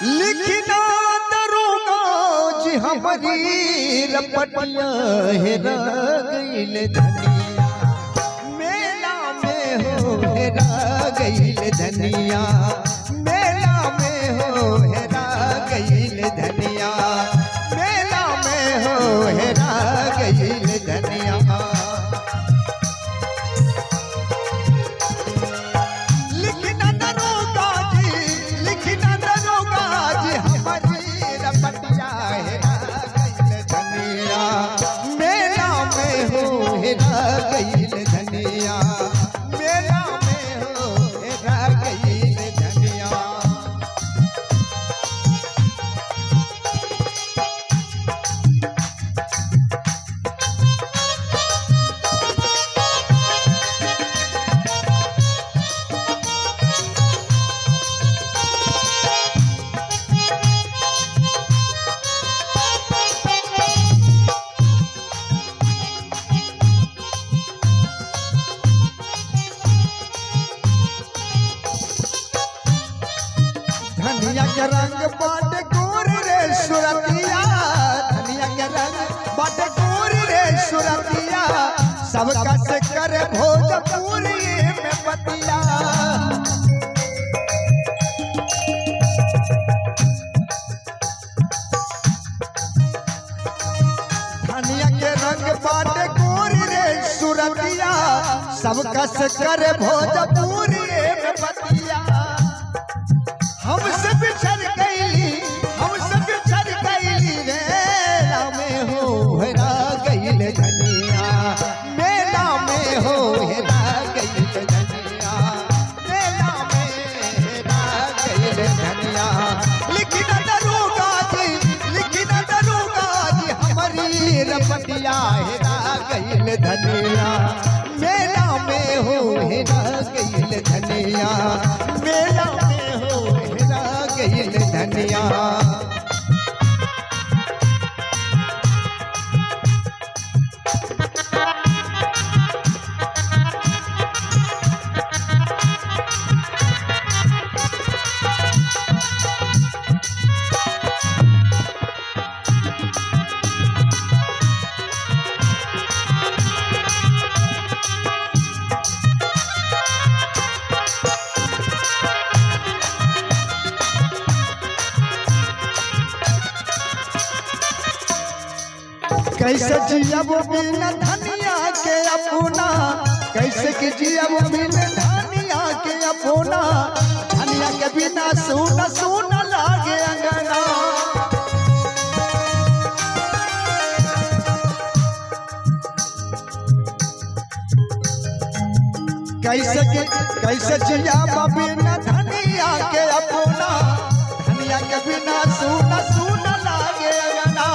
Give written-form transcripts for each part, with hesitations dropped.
लिखना दरोगा जी हमारी रपटिया हेरा गईल धनिया, मेला में हो हेरा गईल धनिया, मेला में हो हेरा गईल धनिया, मेला में हो हेरा गईल धनिया। लिखना दरोगा जी हमारी रपटिया हेरा गईल धनिया, मेला में हो हेरा गईल धनिया, मेला में हो हेरा गईल धनिया। धनिया के रंग बाट गोर रे सुरतिया, धनिया के रंग बाट गोर रे सुरतिया, सबका से करे भोजपुरी में बतिया। धनिया के रंग बाट गोर रे सुरतिया, सबका से करे भोजपुरी में बतिया। हमसे बिछड़ गईली, हमसे बिछड़ गईली मेला में हो हेरा गईल धनिया, मेला में हो हेरा गईल धनिया, मेला में हेरा गईल धनिया। लिखना दरोगा जी हमारी रपटिया हेरा गईल धनिया, मेला में हो हेरा गईल धनिया, मेला में हो हेरा गईल धनिया। कैसे जियब बिन धनिया के अपना, कैसे के जियब बिन धनिया के अपना, धनिया के बिना सुन सुन लागे अंगना। कैसे जियब बिन धनिया के अपना, धनिया के बिना सुन सुन लागे अंगना।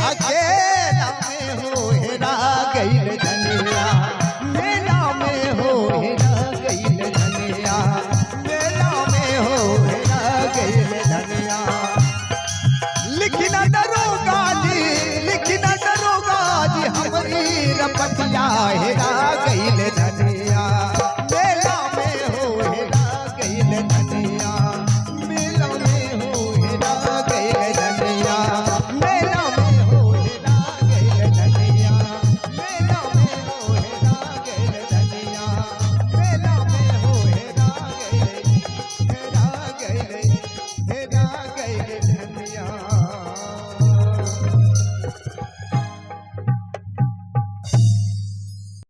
अकेला में हो हेरा गईल धनिया,